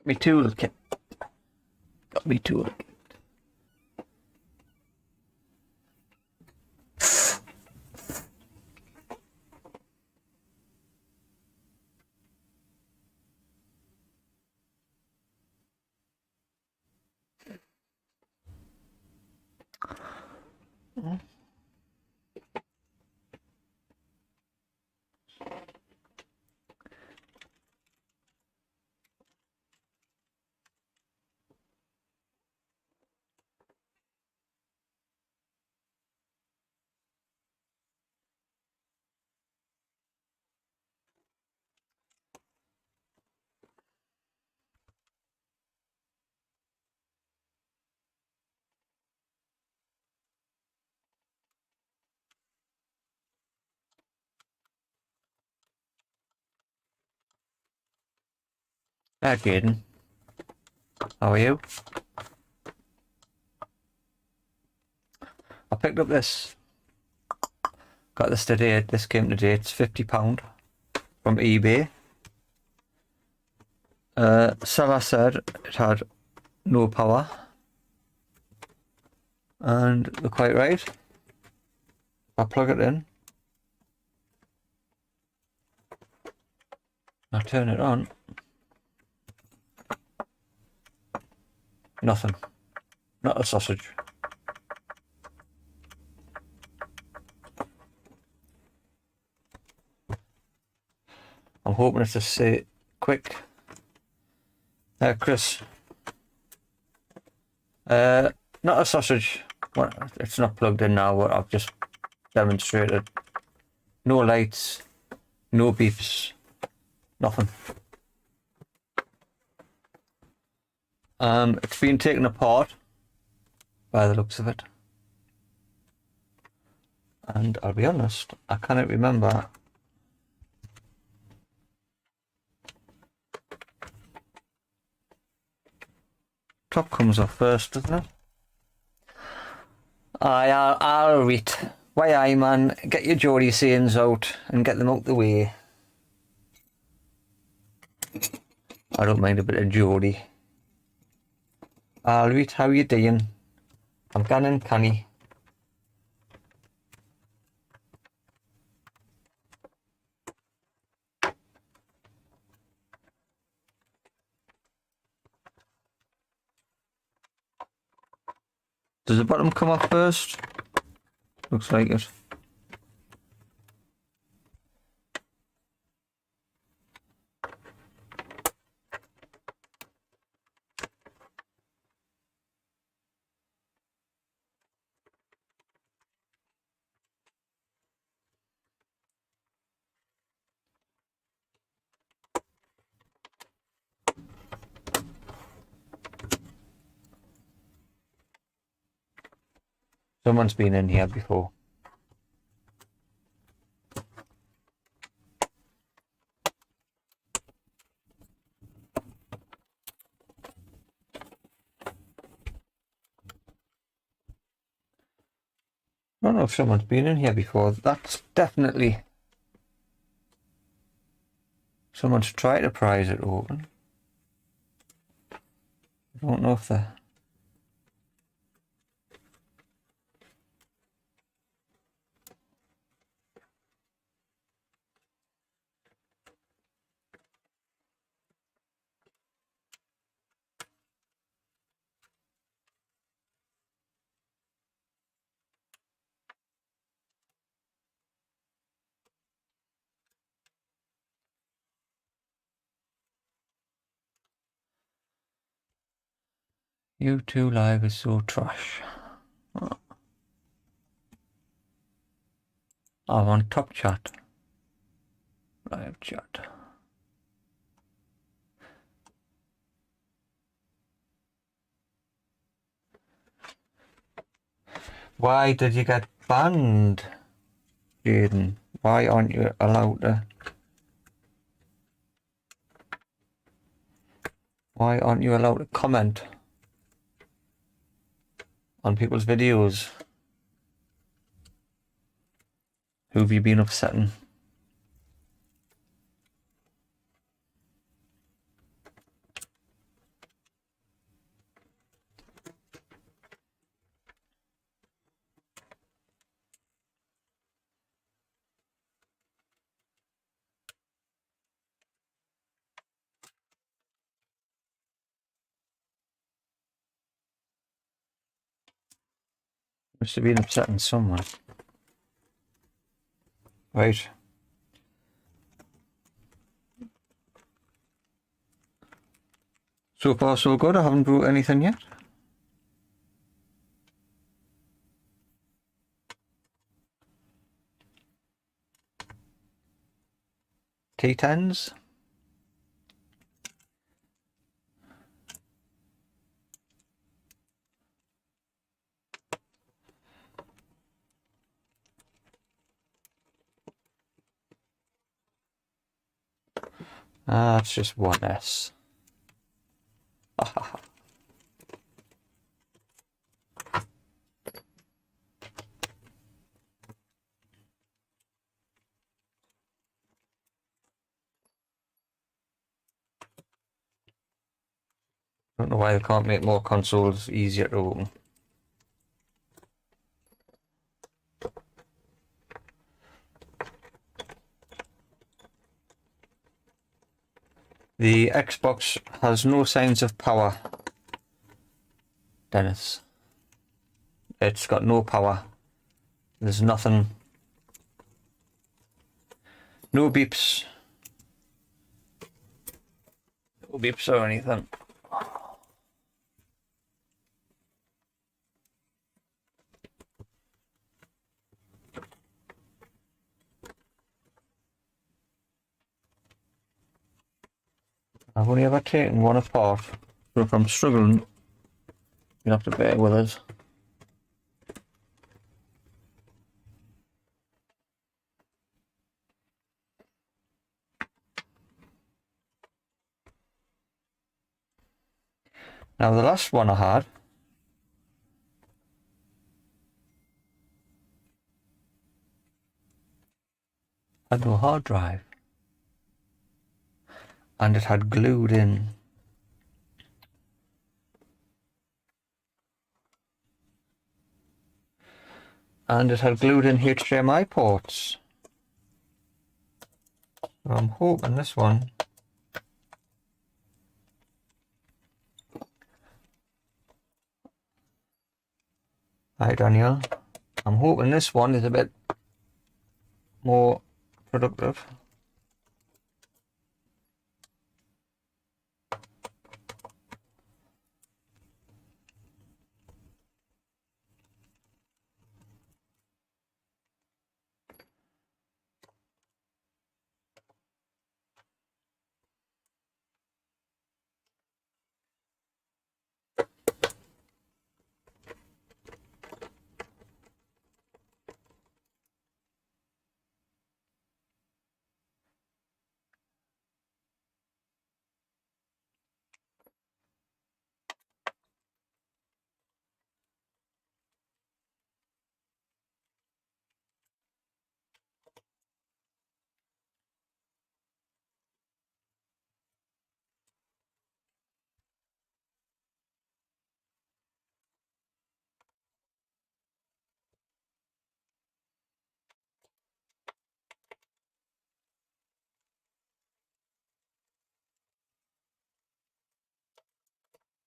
Me toolkit. Got me toolkit. Hi, Jaden. How are you? I picked up this. Got this today. This came today. It's £50 from eBay. Seller said it had no power. And they're quite right. I plug it in. I turn it on. Nothing. Not a sausage. I'm hoping it's just say quick. Chris. Not a sausage. Well, it's not plugged in now, what I've just demonstrated. No lights, no beeps, nothing. It's been taken apart by the looks of it. And I'll be honest, I cannot remember top comes off first, doesn't it? I'll read. Why man, get your Geordie sayings out and get them out the way. I don't mind a bit of Geordie. I'll read, how you doing? I'm ganning canny. Does the bottom come off first? Looks like it. Someone's been in here before. I don't know if someone's been in here before. That's definitely someone's tried to prise it open. I don't know if they're... YouTube Live is so trash. Oh. I'm on top chat. Live chat. Why did you get banned, Jaden? Why aren't you allowed to... Why aren't you allowed to comment on people's videos? Who have you been upsetting? Must have been upsetting someone. Right. So far so good, I haven't brought anything yet. T10s. Ah, it's just one S. Don't know why they can't make more consoles easier to open. The Xbox has no signs of power, Dennis. It's got no power. There's nothing. No beeps. No beeps or anything. I've only ever taken one apart, so if I'm struggling, you'll have to bear with us. Now the last one I had no hard drive, and it had glued in. And it had glued in HDMI ports. So I'm hoping this one. Hi Daniel. I'm hoping this one is a bit more productive.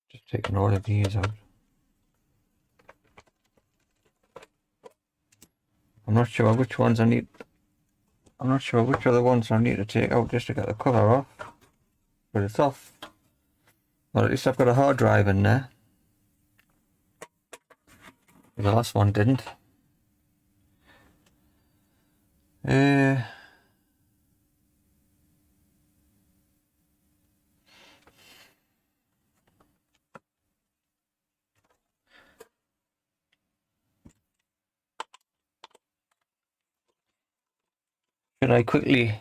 Just taking all of these out. I'm not sure which ones I need. I'm not sure which other ones I need to take out just to get the cover off. But it's off. Well, at least I've got a hard drive in there. The last one didn't. Should I quickly...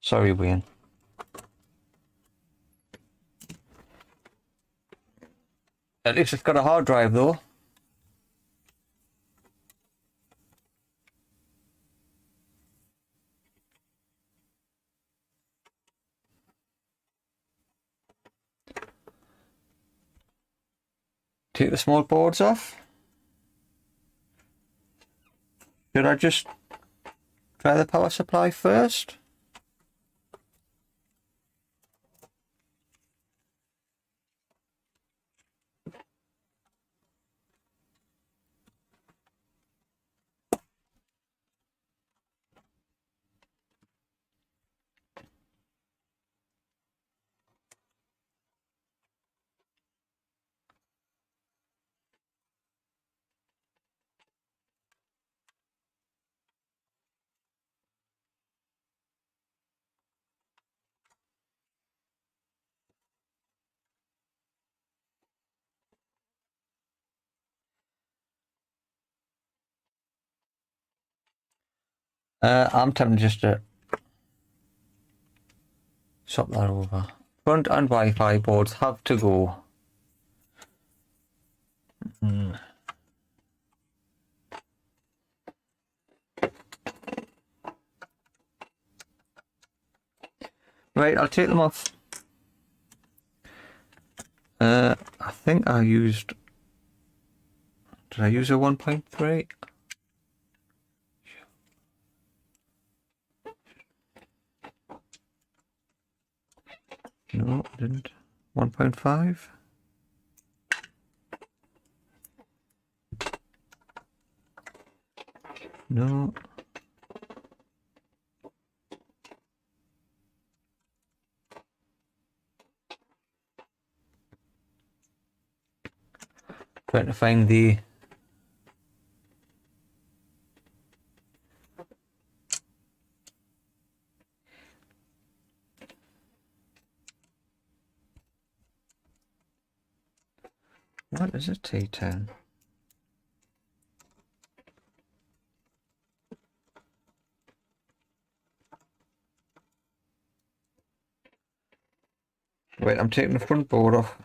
Sorry, Wayne. At least it's got a hard drive though. Take the small boards off. Should I just try the power supply first? I'm tempted just to swap that over. Front and Wi-Fi boards have to go. Right, I'll take them off. I think I used... Did I use a 1.3? No, I didn't. 1.5? No. Trying to find the... What is a T10? Wait, I'm taking the front board off.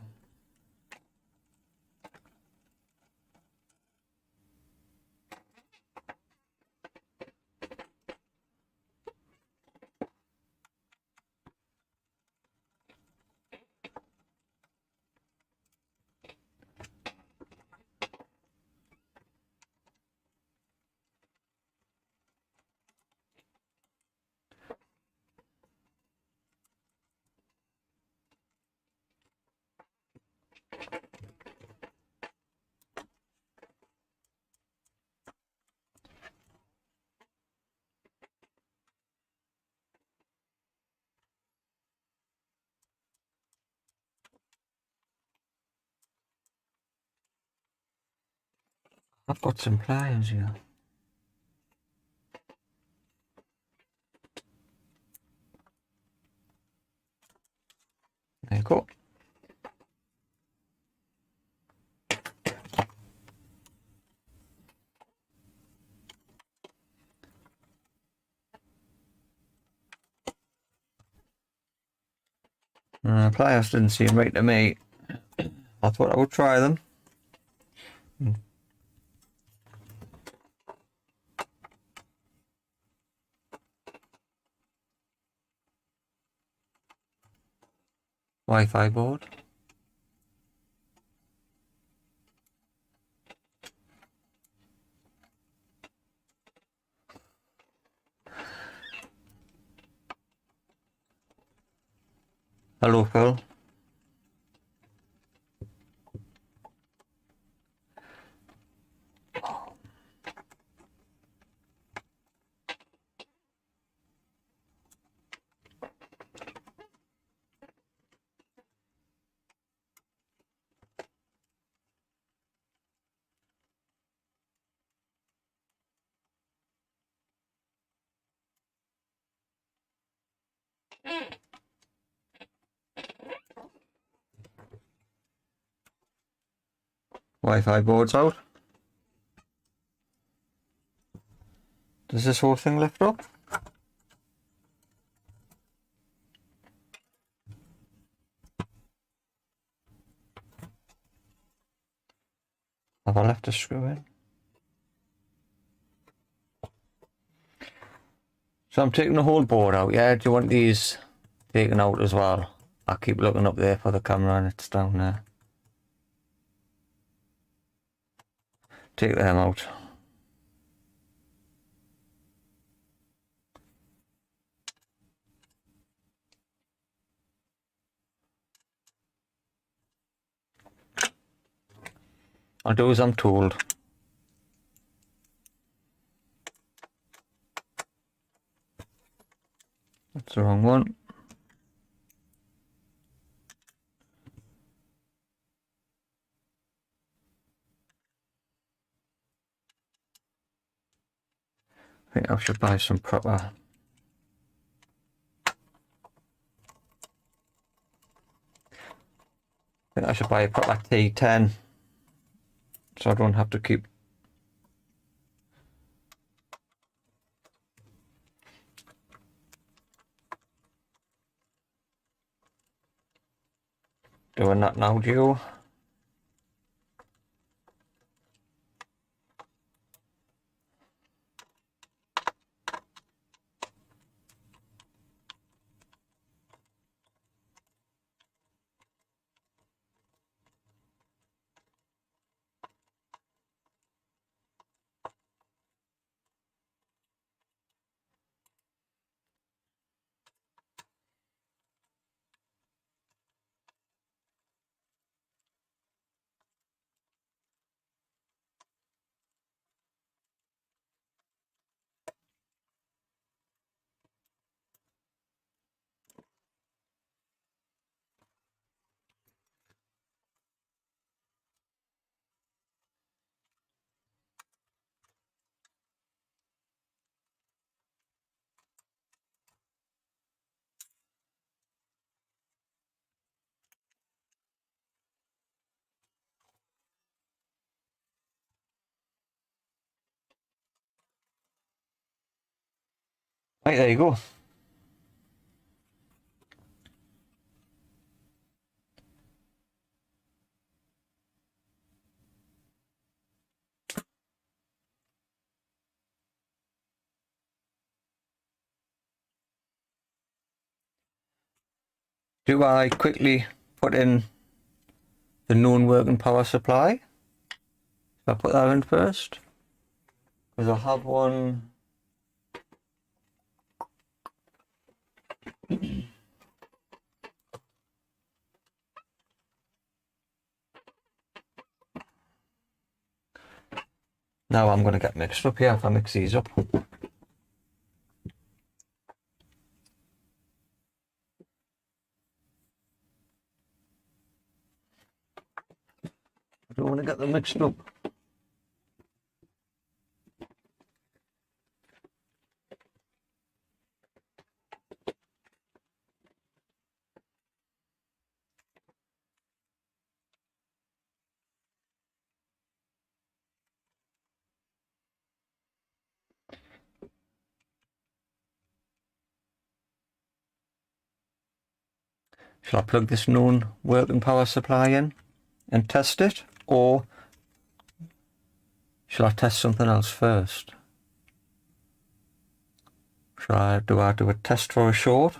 I've got some pliers here. There you go. Pliers didn't seem right to me. I thought I would try them. Wi-Fi board. Hello, Phil. Wi-Fi board's out. Does this whole thing lift up? Have I left a screw in? So I'm taking the whole board out, yeah? Do you want these taken out as well? I keep looking up there for the camera and it's down there. take them out. I'll do as I'm told. That's the wrong one. I think I should buy some proper. I think I should buy a proper T10 so I don't have to keep doing that now, Joe. Right, there you go. Do I quickly put in the known working power supply? If I put that in first, because I have one. Now I'm going to get mixed up here if I mix these up. I don't want to get them mixed up. Shall I plug this known working power supply in and test it, or shall I test something else first? Do I do a test for a short?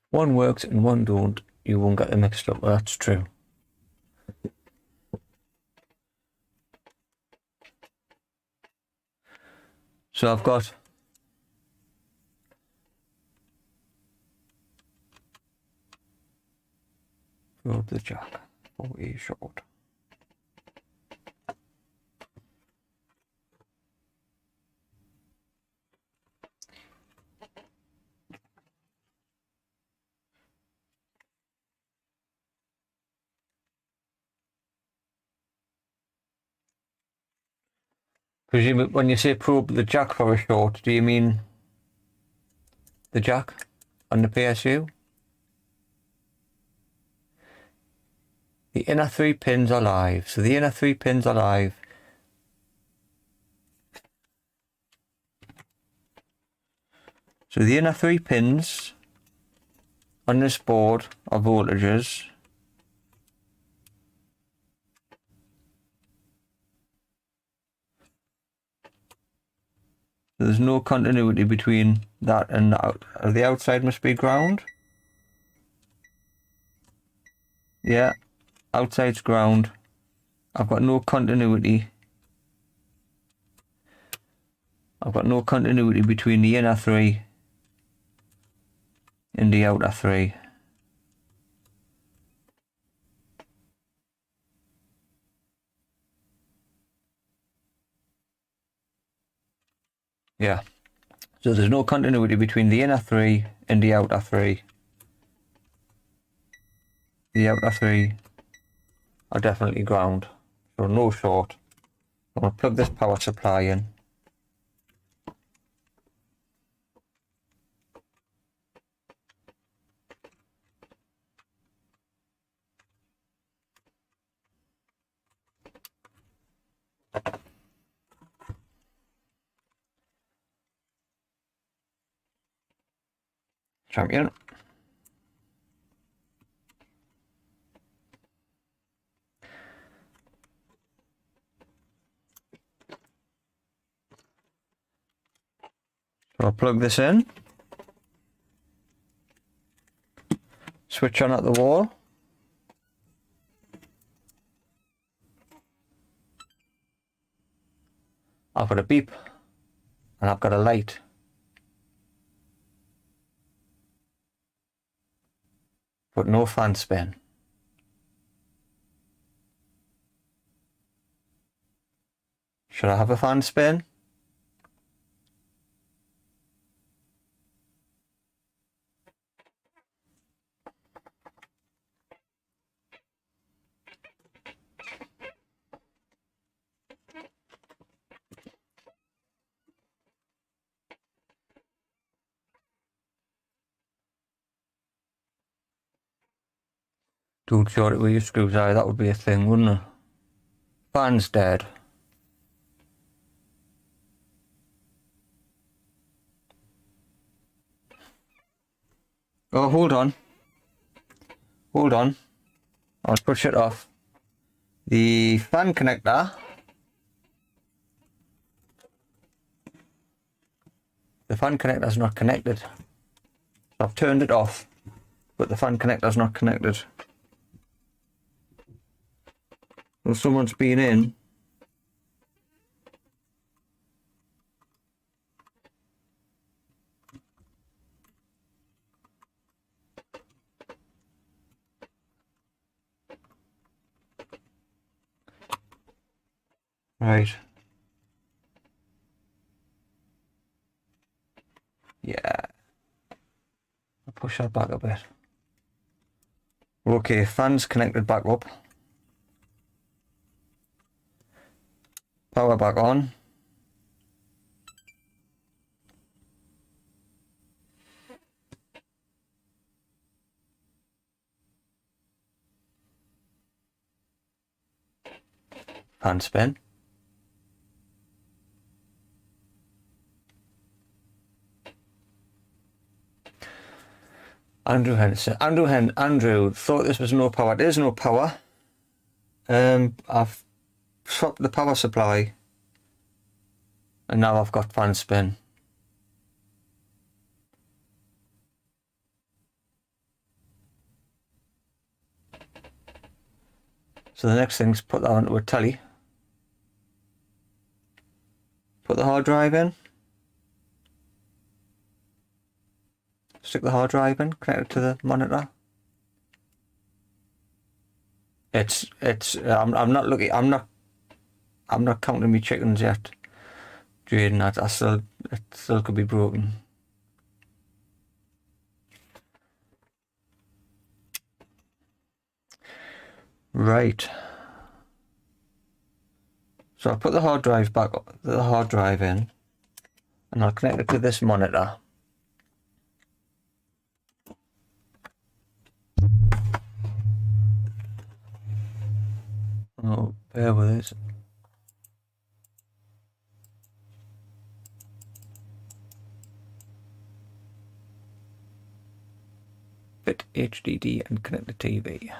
One works and one don't, you won't get them mixed up. Well, that's true. So I've got the jack for a short. Presumably, when you say probe the jack for a short, do you mean the jack on the PSU? The inner 3 pins are live. So the inner 3 pins are live. So the inner 3 pins on this board are voltages. There's no continuity between that and the outside must be ground. Yeah, outside's ground. I've got no continuity. I've got no continuity between the inner 3 and the outer 3. Yeah. So there's no continuity between the inner 3 and the outer 3. The outer 3 are definitely ground. So no short. I'm going to plug this power supply in. Champion. So I'll plug this in. Switch on at the wall. I've got a beep. And I've got a light. But no fan spin. Should I have a fan spin? Dude, short it with your screws, aye, that would be a thing, wouldn't it? Fan's dead. Oh, hold on. Hold on. I'll push it off. The fan connector. The fan connector's not connected. I've turned it off, but the fan connector's not connected. Well, someone's been in. Right. Yeah. I'll push that back a bit. Okay, fan's connected back up. Power back on. Fan spin. Andrew thought this was no power. There's no power. I've swapped the power supply and now I've got fan spin. So the next thing's put that onto a telly. Put the hard drive in. Stick the hard drive in, connect it to the monitor. I'm not counting my chickens yet, Jaden. It still could be broken. Right. So I'll put the hard drive in, and I'll connect it to this monitor. Oh, bear with this. HDD and connect the TV.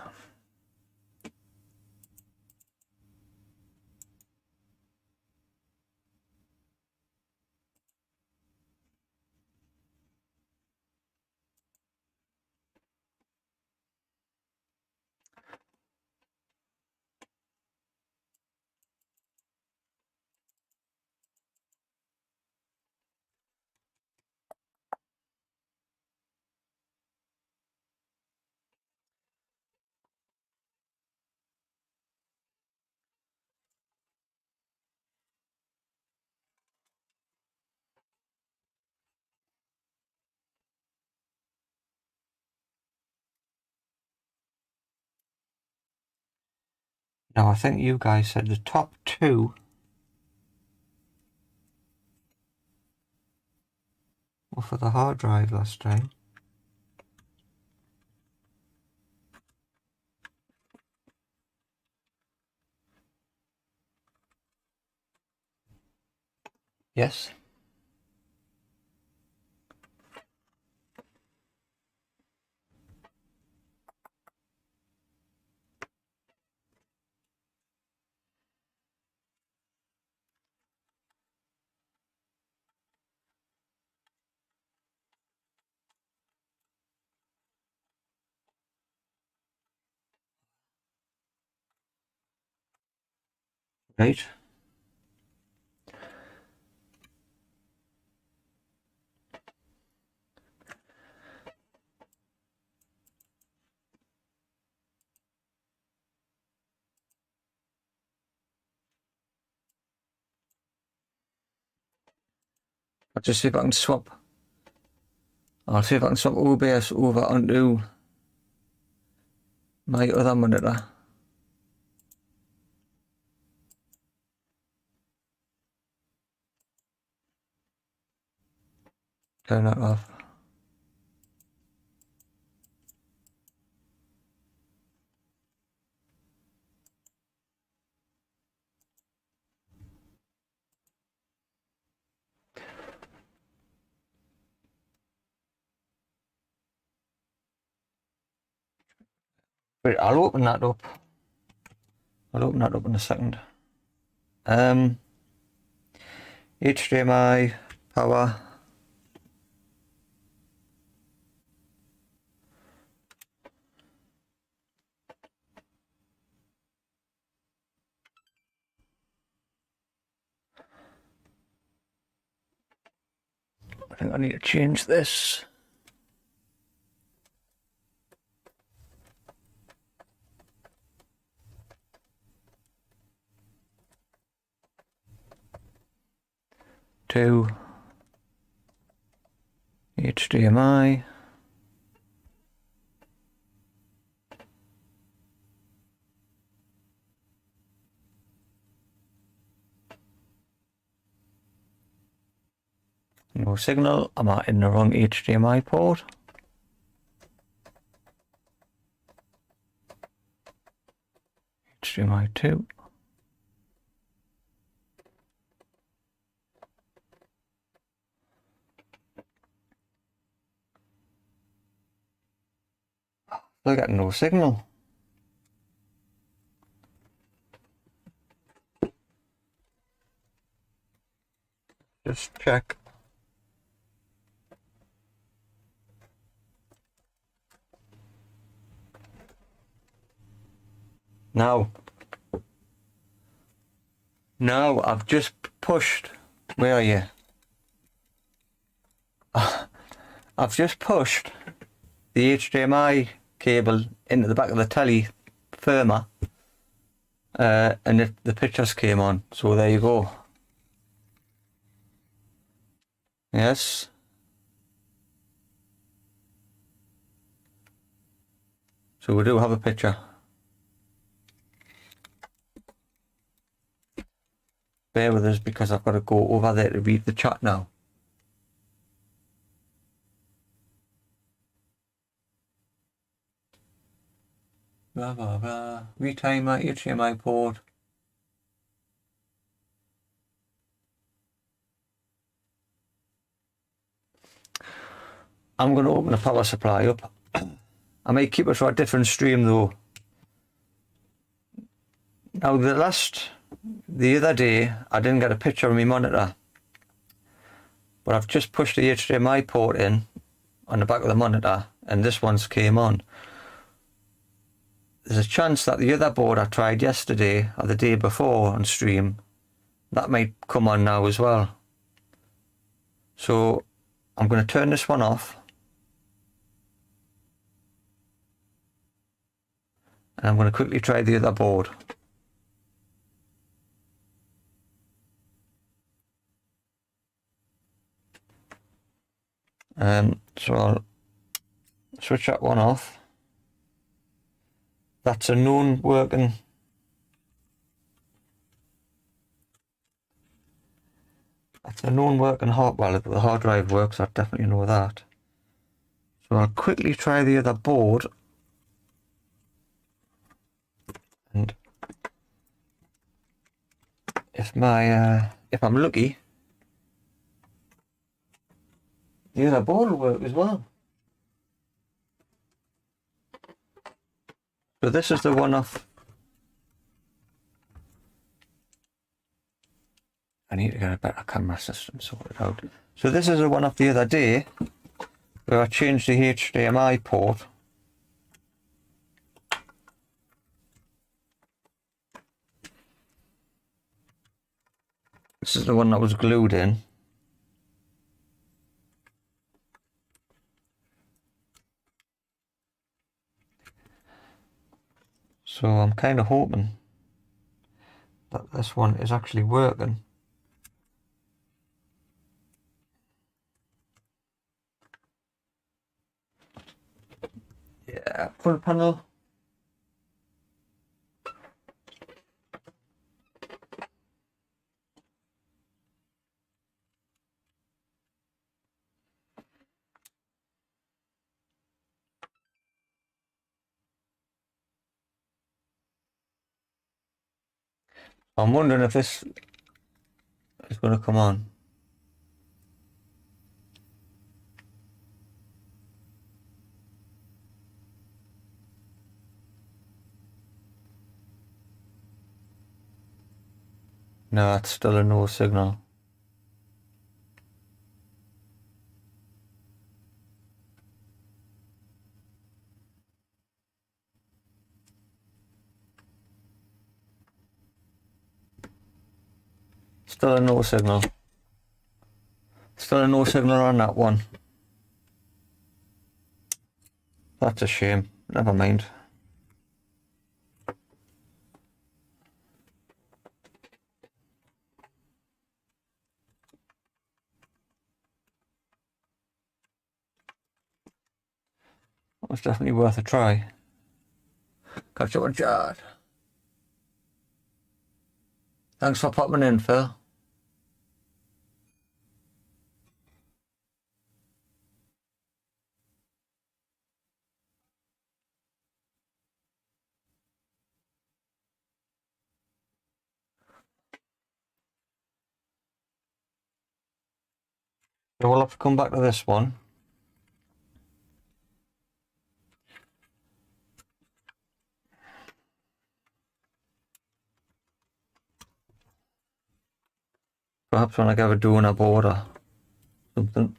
Now I think you guys said the top two were for the hard drive last time. Yes. Right. I'll just see if I can swap. I'll see if I can swap OBS over onto my other monitor. Turn that off. Wait, I'll open that up. I'll open that up in a second. HDMI, power. I think I need to change this. To HDMI. No signal. I'm in the wrong HDMI port. HDMI 2. I got no signal. Just check. Now I've just pushed. Where are you? I've just pushed the HDMI cable into the back of the telly firmer, and the pictures came on. So there you go. Yes. So we do have a picture. Bear with us because I've got to go over there to read the chat now. Blah blah blah. Retimer, HDMI port. I'm going to open the power supply up I may keep it for a different stream though. Now the other day, I didn't get a picture of my monitor, but I've just pushed the HDMI port in on the back of the monitor, and this one's came on. There's a chance that the other board I tried yesterday or the day before on stream, that might come on now as well. So I'm going to turn this one off, and I'm going to quickly try the other board. So I'll switch that one off. That's a known working. That's a known working well, if the hard drive works, I definitely know that. So I'll quickly try the other board. And if I'm lucky, the other board will work as well. So this is the one off. I need to get a better camera system sorted out. So this is the one off the other day where I changed the HDMI port. This is the one that was glued in. So I'm kind of hoping that this one is actually working. Yeah, front panel. I'm wondering if this is going to come on. No, it's still a no signal. Still a no signal. Still a no signal on that one. That's a shame. Never mind. That was definitely worth a try. Catch up with Jard. Thanks for popping in, Phil. So we'll have to come back to this one. Perhaps when I get a doing a board or something.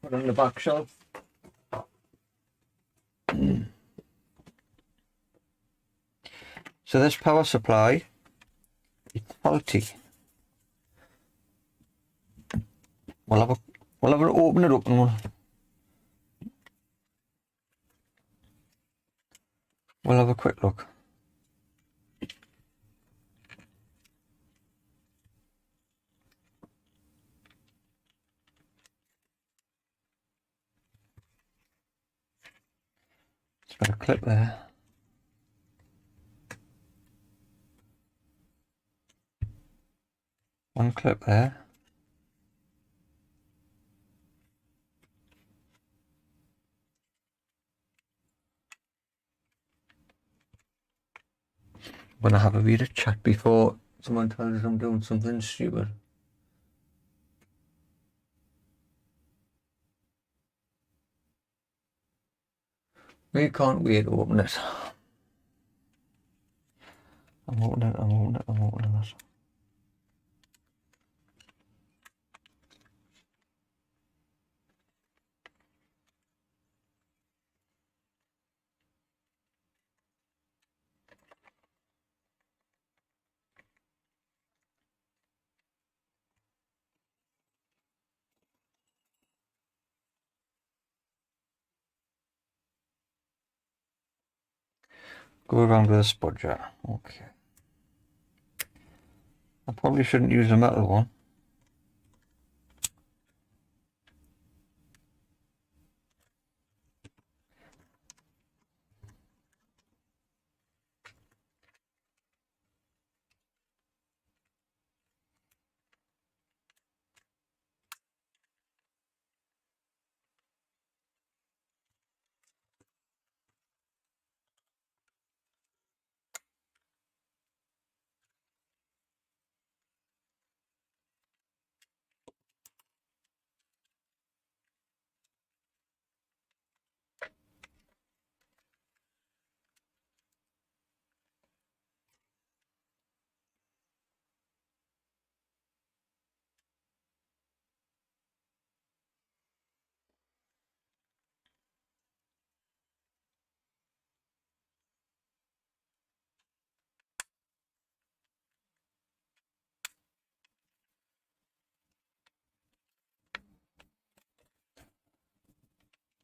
Put on the back shelf. So this power supply, it's faulty. We'll have a open it up and we'll have a quick look. It's got a clip there. One clip there. I'm gonna have a bit of chat before someone tells us I'm doing something stupid. We can't wait to open it. I'm opening it, I'm opening it, I'm opening it. Go around with a spudger. Okay. I probably shouldn't use a metal one.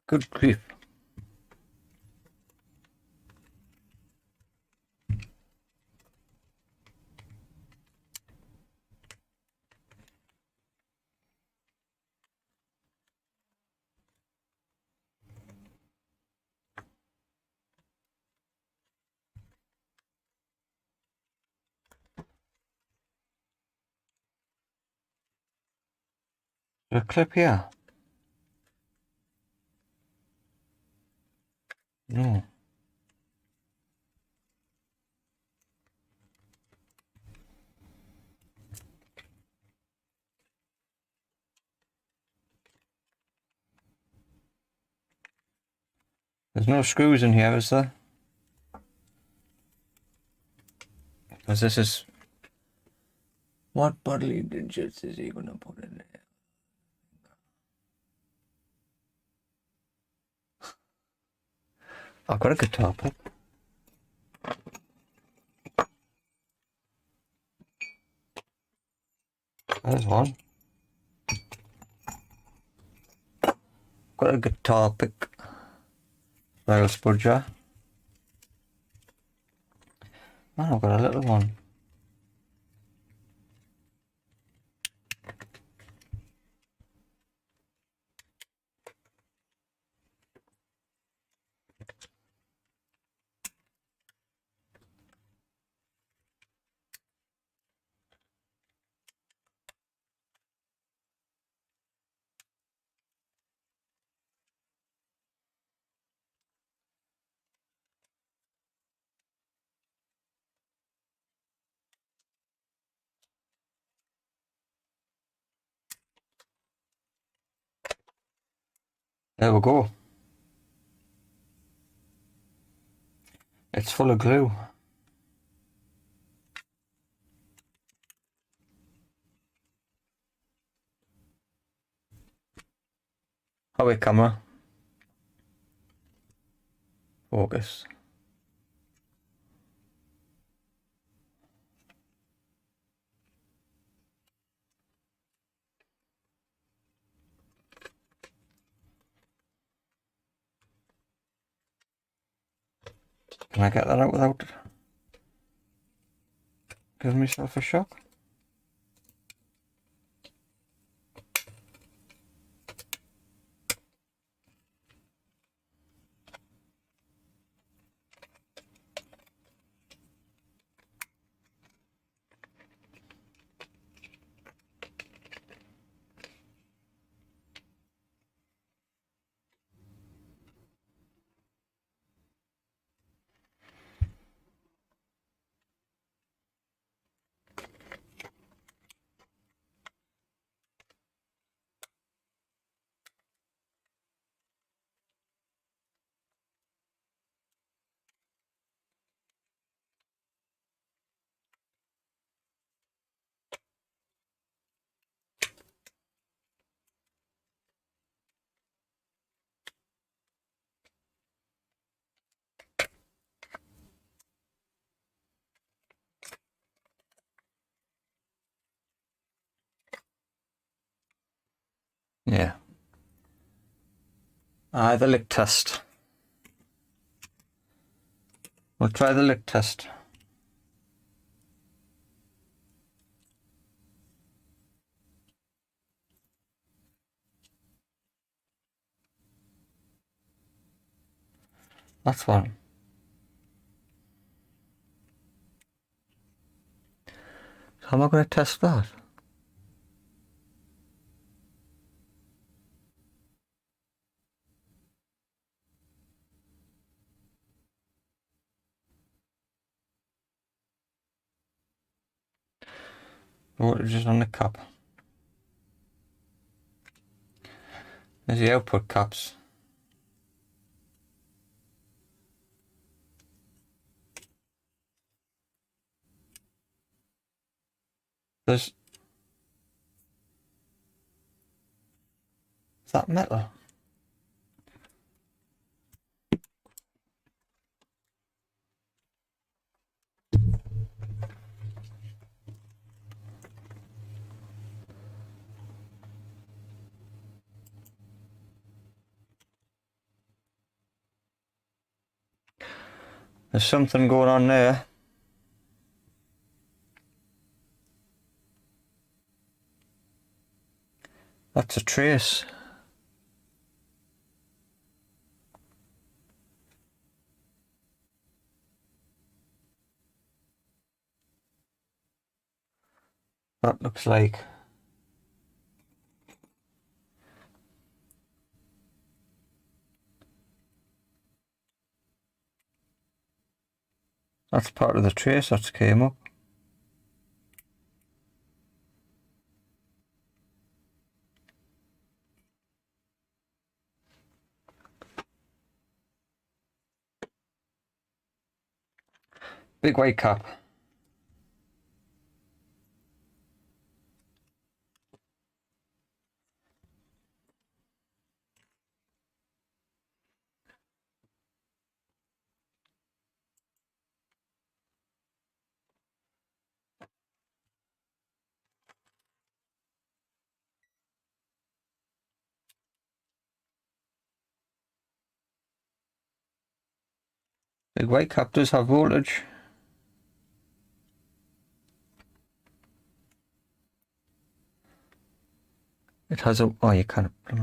Good grief. A clip here? No. There's no screws in here, is there? Because this is... What bodily digits is he going to put in there? I've got a guitar pick. There's one. Got a guitar pick. Style spudger. Man, I've got a little one. There we go. It's full of glue. Highway camera. Focus. Can I get that out without giving myself a shock? Yeah. The lick test. We'll try the lick test. That's one. How am I going to test that? Voltage is on the cap. There's the output caps. Is that metal? There's something going on there. That's a trace. That looks like that's part of the trace that's came up. Big white cap. Big white cap does have voltage. It has a, oh, you can't, it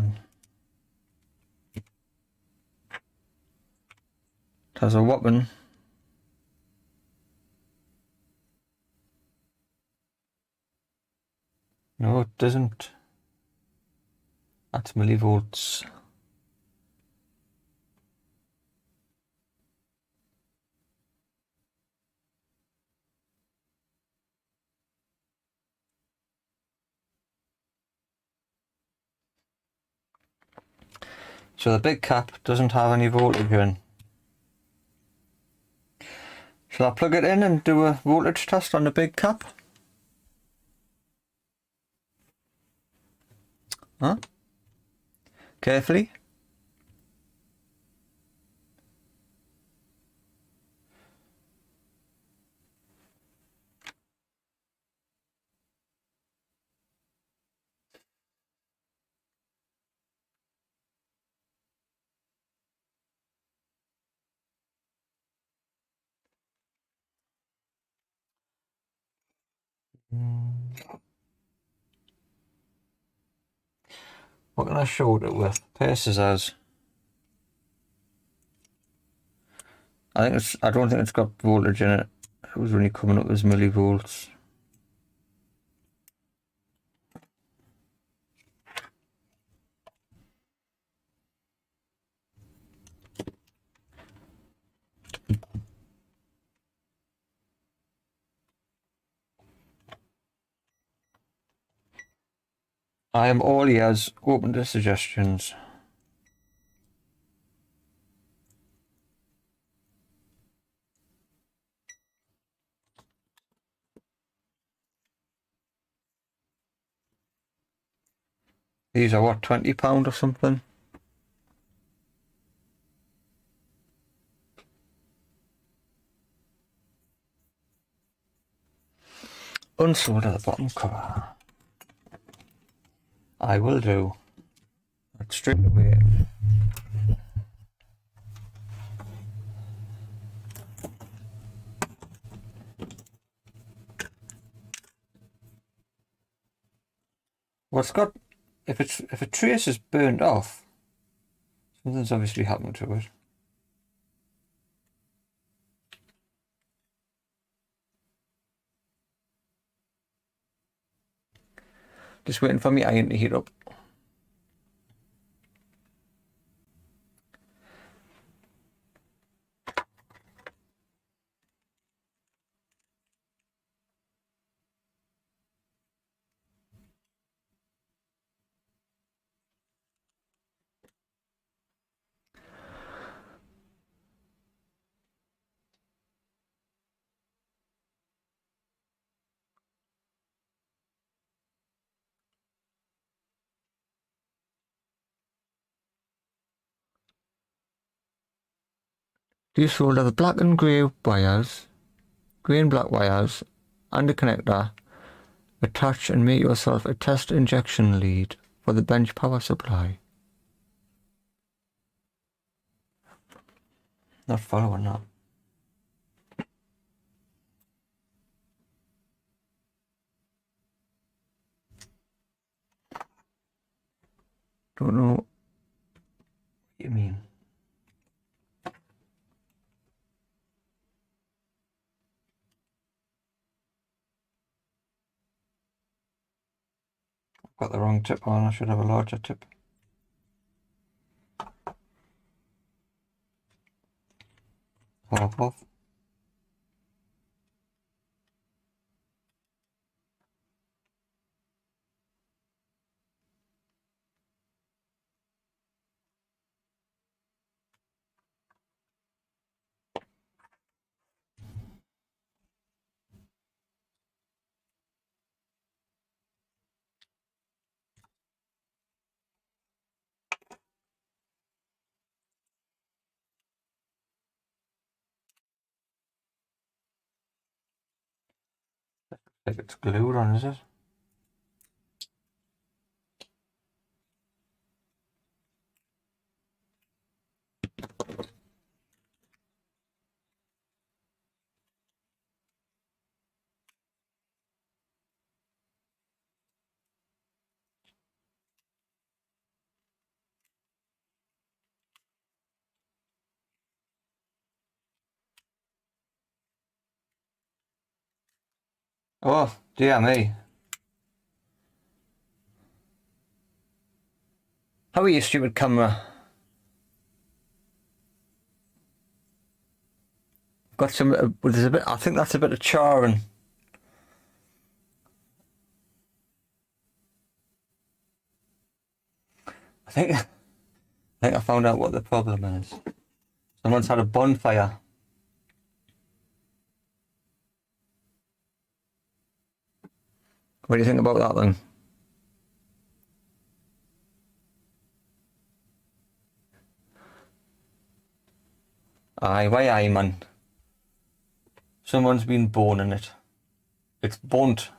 has a whopping. No, it doesn't. That's millivolts. So the big cap doesn't have any voltage in. Shall I plug it in and do a voltage test on the big cap? Huh? Carefully. What can I show it with? Pair of scissors. I don't think it's got voltage in it. It was only coming up as millivolts. I am all ears, open to suggestions. These are what, £20 or something? Unsold at the bottom cover. I will do. But straight away. Well, it's got, if a trace is burned off, something's obviously happened to it. Just waiting for my iron to heat up. These solder the black and grey wires, grey and black wires, and a connector. Attach and make yourself a test injection lead for the bench power supply. Not following that. Don't know what you mean. I've got the wrong tip on, I should have a larger tip. Half off. Like it's glued on, is it? Oh, dear me. How are you, stupid camera? Got some, there's a bit, I think that's a bit of charring. I think I found out what the problem is. Someone's had a bonfire. What do you think about that then? Aye, man. Someone's been boning it. It's burnt.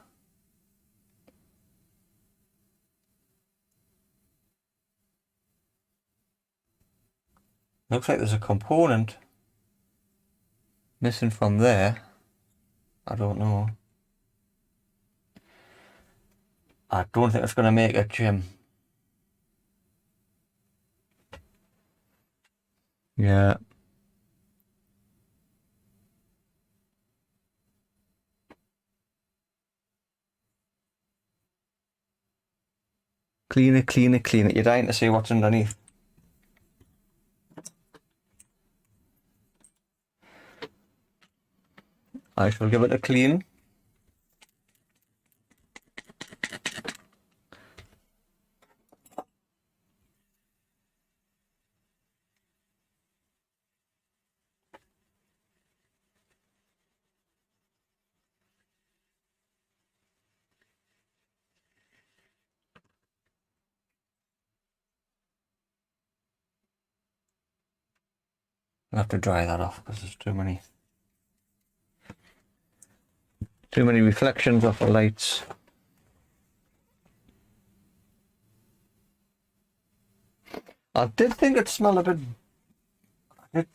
Looks like there's a component missing from there. I don't know. I don't think it's going to make it, Jim. Yeah. Clean it, clean it, clean it. You're dying to see what's underneath. I shall give it a clean. I'll have to dry that off because there's too many reflections off the lights. I did think it smelled a bit. I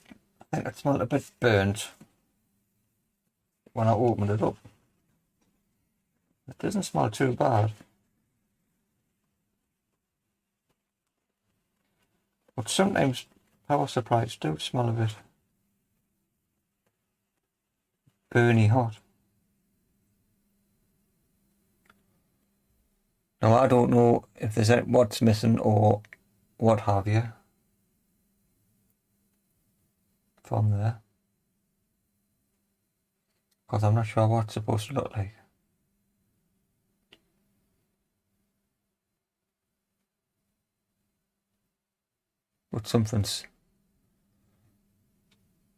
think it smelled a bit burnt when I opened it up. It doesn't smell too bad. But sometimes power supplies do smell a bit burny hot. Now I don't know if there's what's missing or what have you from there, because I'm not sure what it's supposed to look like. But something's...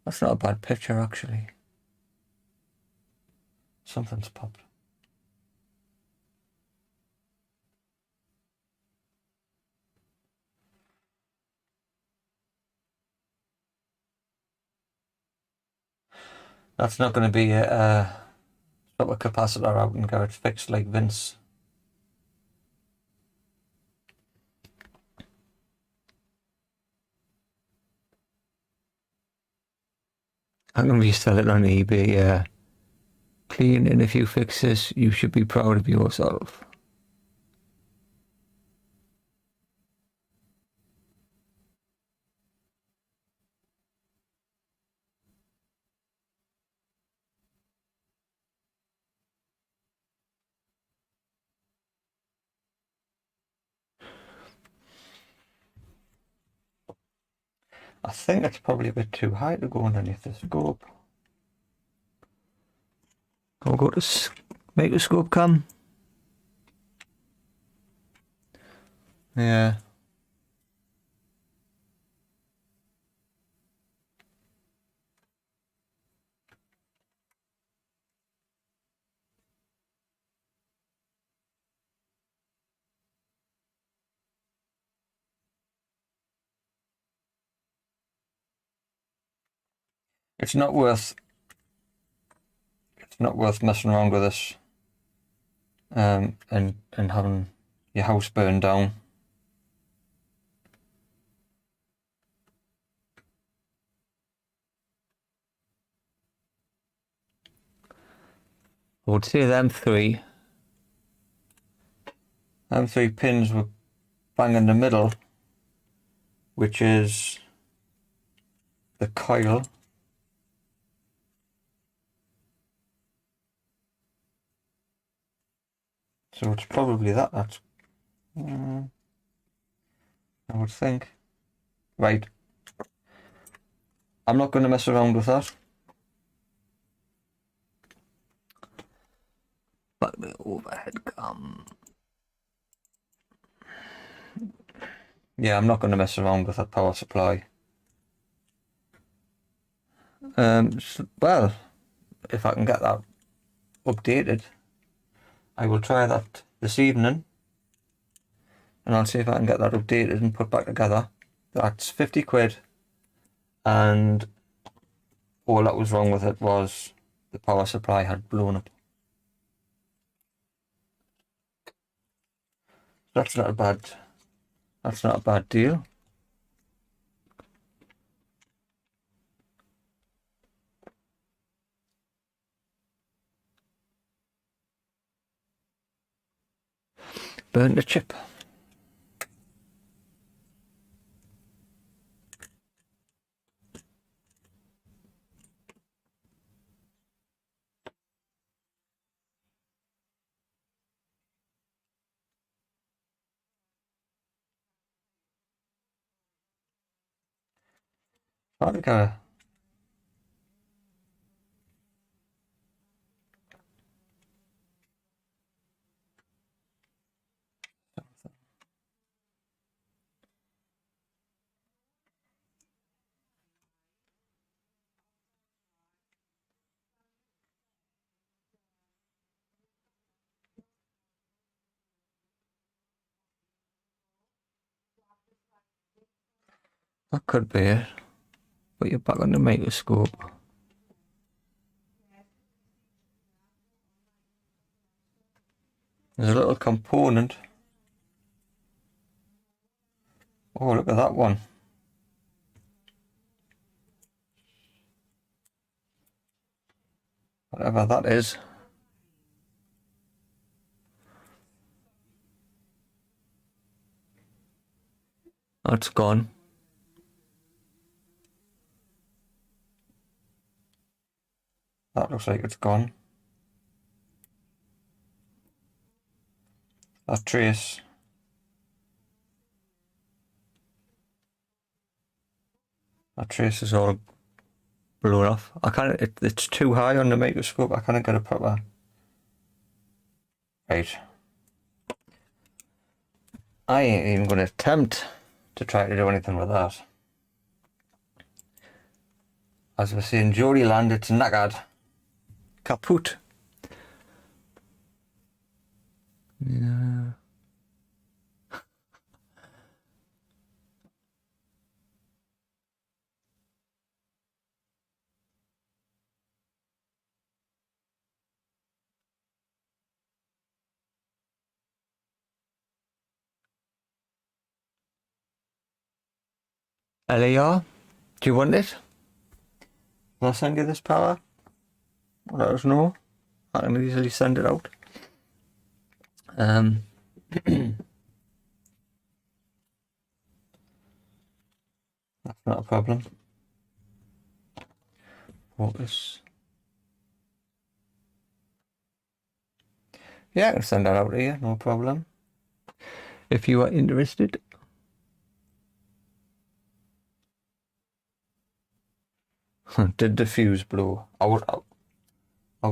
That's not a bad picture actually. Something's popped. That's not going to be put a capacitor out and get it fixed like Vince. I'm going to be selling on eBay. Clean, and if you fix this, you should be proud of yourself. I think it's probably a bit too high to go underneath the scope. I'll go to make the scope come. Yeah. It's not worth messing around with this and having your house burned down. I would say them three pins were bang in the middle, which is the coil. So it's probably that's I would think. Right. I'm not going to mess around with that. Back the overhead cam. Yeah, I'm not going to mess around with that power supply. Well, if I can get that updated, I will try that this evening, and I'll see if I can get that updated and put back together. That's 50 quid, and all that was wrong with it was the power supply had blown up. That's not a bad deal. Burn the chip. I think that could be it. But you're back on the microscope. There's a little component Oh, look at that one. Whatever that is. That's gone. That looks like it's gone. That trace. That trace is all blown off. I can't, it's too high on the microscope. I can't get a proper. Right. I ain't even going to attempt to try to do anything with that. As we're saying, Jody Land, it's knackered. Kaput. Yeah. LAR, do you want it? Will I send you this power? Let us know. I can easily send it out. That's not a problem. Focus. Yeah, I can send that out to you, no problem. If you are interested. Did the fuse blow? I would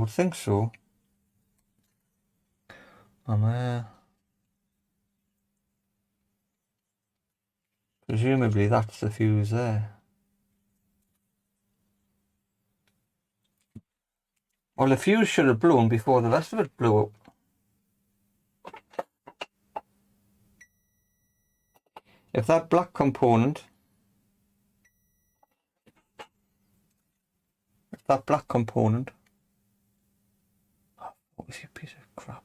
think so. Presumably that's the fuse there. Well, the fuse should have blown before the rest of it blew up. If that black component, oh, what was your piece of crap?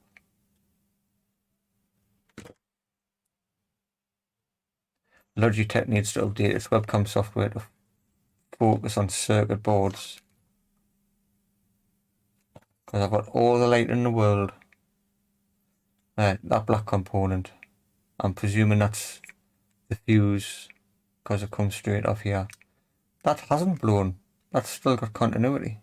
Logitech needs to update its webcam software to focus on circuit boards. Because I've got all the light in the world. That black component. I'm presuming that's the fuse because it comes straight off here. That hasn't blown. That's still got continuity.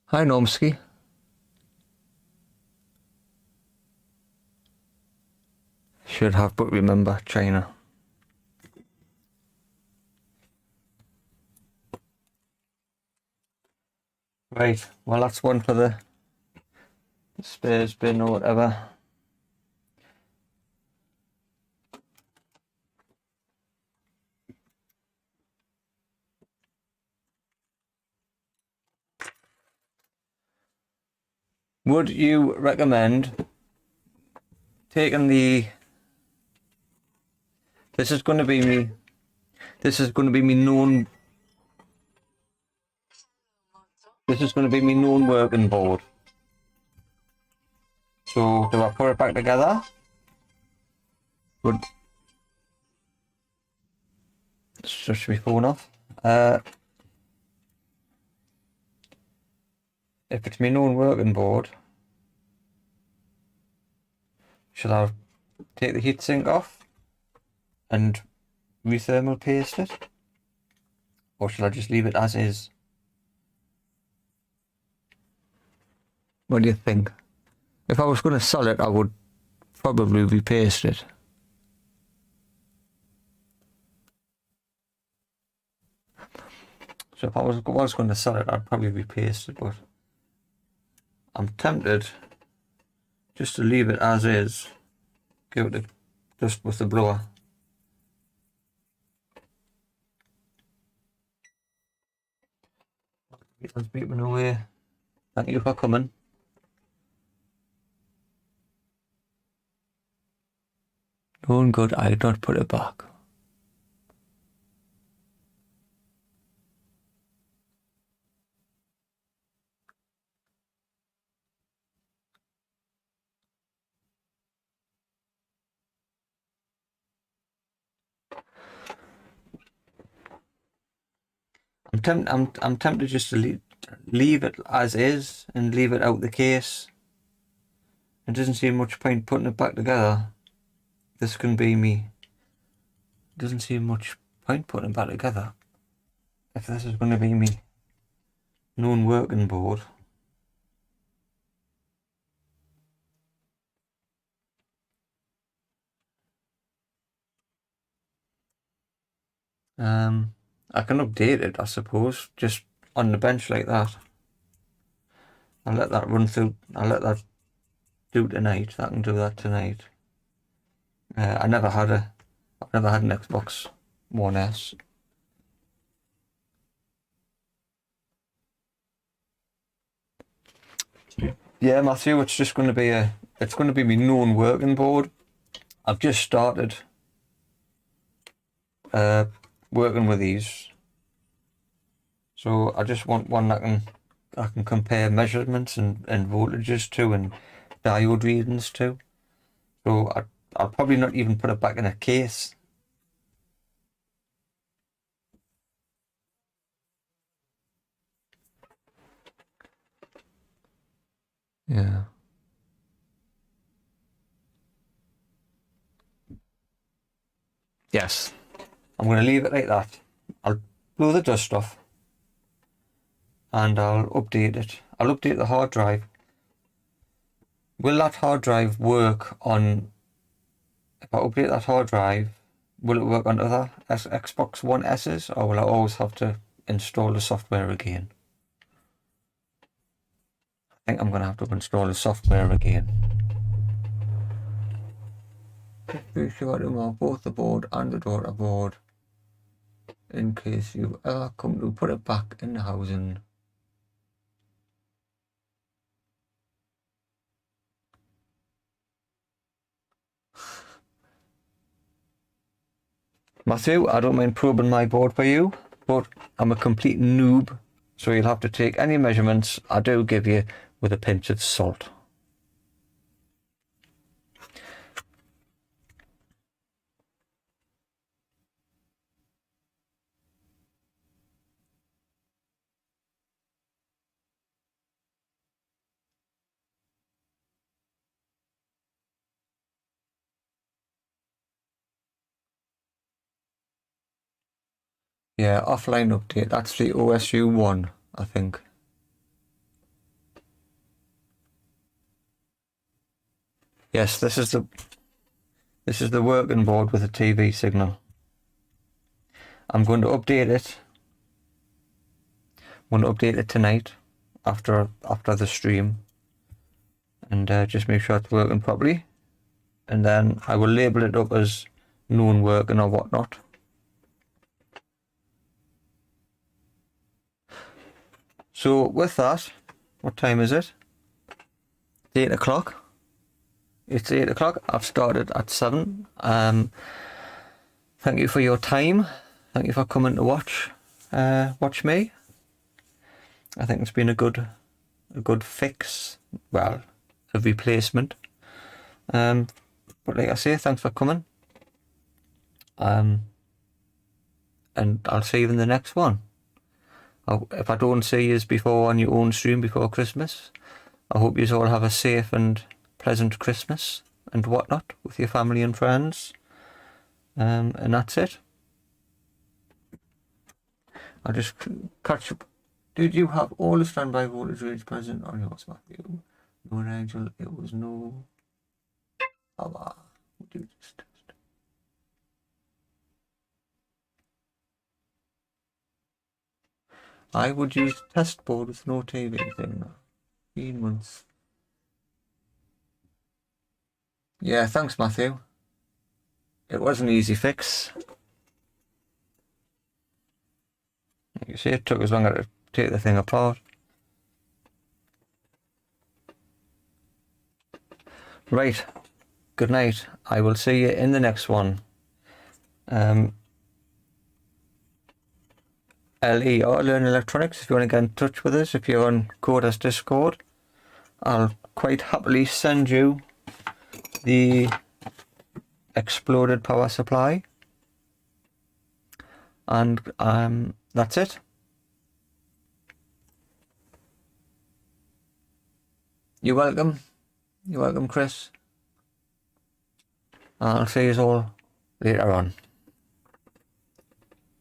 Hi, Nomsky. Should have, but remember, China. Right, well that's one for the spares bin or whatever. Would you recommend taking the... This is going to be me known... This is going to be me known working board. So, do I put it back together? Would... Switch my phone off. If it's my known working board, should I take the heatsink off and rethermal paste it? Or should I just leave it as is? What do you think? If I was going to sell it, I would probably repaste it. So if I was going to sell it, I'd probably repaste it, but I'm tempted just to leave it as is. Give it just with the blower. Let's beeping away. Thank you for coming. Doing good, I did not put it back. I'm tempted just to leave it as is and leave it out the case. It doesn't seem much point putting it back together. This can be me. Doesn't seem much point putting it back together. If this is going to be me non-working board. I can update it, I suppose, just on the bench like that. I'll let that run through. I'll let that do tonight. I can do that tonight. I've never had an Xbox One S. Yeah, Matthew, it's just going to be my non-working board. I've just started working with these, so I just want one that I can compare measurements and voltages to and diode readings to. So I'll probably not even put it back in a case. Yeah. Yes. I'm going to leave it like that. I'll blow the dust off and I'll update it. I'll update the hard drive. Will that hard drive work on... If I update that hard drive, will it work on other Xbox One S's, or will I always have to install the software again? I think I'm going to have to install the software again. Be sure to mark both the board and the daughter board in case you ever come to put it back in the housing. Matthew, I don't mind probing my board for you, but I'm a complete noob, so you'll have to take any measurements I do give you with a pinch of salt. Yeah, offline update. That's the OSU 1, I think. Yes, this is the working board with a TV signal. I'm going to update it. I'm going to update it tonight after the stream, and just make sure it's working properly. And then I will label it up as non-working or whatnot. So with that, what time is it? 8 o'clock. It's 8 o'clock. I've started at 7. Thank you for your time. Thank you for coming to watch me. I think it's been a good fix. Well, a replacement. But like I say, thanks for coming. And I'll see you in the next one. If I don't see you before on your own stream before Christmas, I hope you all have a safe and pleasant Christmas and whatnot with your family and friends. And that's it. I'll just catch up. Did you have all the standby voltage rates present on yours, Matthew? No, Nigel, it was no. Would you just test? I would use test board with no TV thing. 15 months. Yeah, thanks, Matthew. It was an easy fix. You see, it took us longer to take the thing apart. Right. Good night. I will see you in the next one. LE or Learn Electronics, if you want to get in touch with us, if you're on Coders Discord, I'll quite happily send you the exploded power supply. And that's it. You're welcome. You're welcome, Chris. I'll see you all later on.